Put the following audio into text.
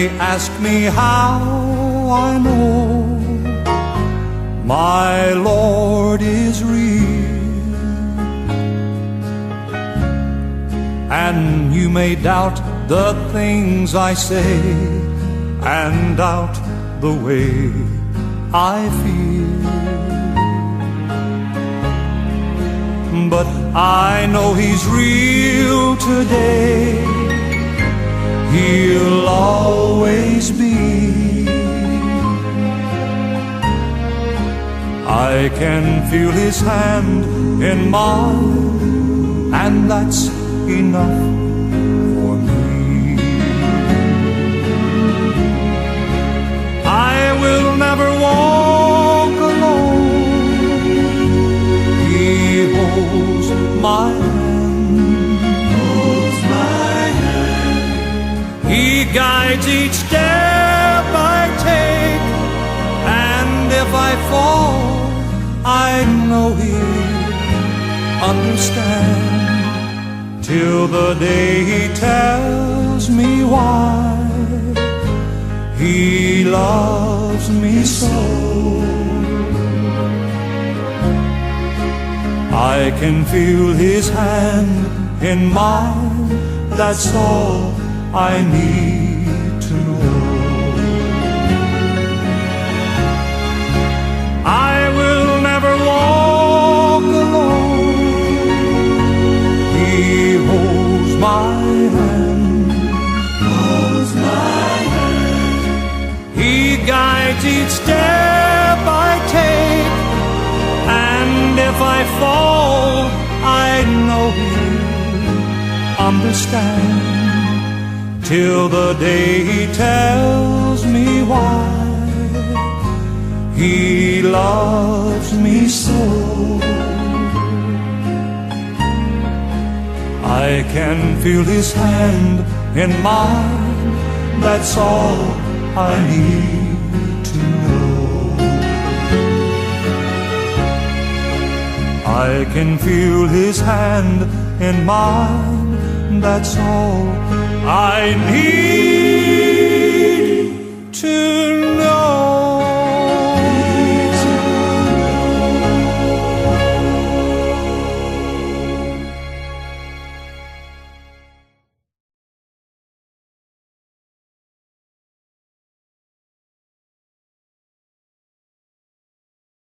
may ask me how I know my Lord is real, and you may doubt the things I say and doubt the way I feel, but I know He's real today. He'll always be. I can feel His hand in mine, and that's enough for me. I will never walk alone. He holds my hand. Holds my hand. He guides each step I take, and if I fall, I know He'll understand, till the day He tells me why He loves me so. I can feel His hand in mine, that's all I need to know. I will never walk alone. He holds my hand. Holds my hand. He guides each step I take, and if I fall, I know He'll understand, till the day He tells me why He loves me so. I can feel His hand in mine, that's all I need to know. I can feel His hand in mine, that's all I need.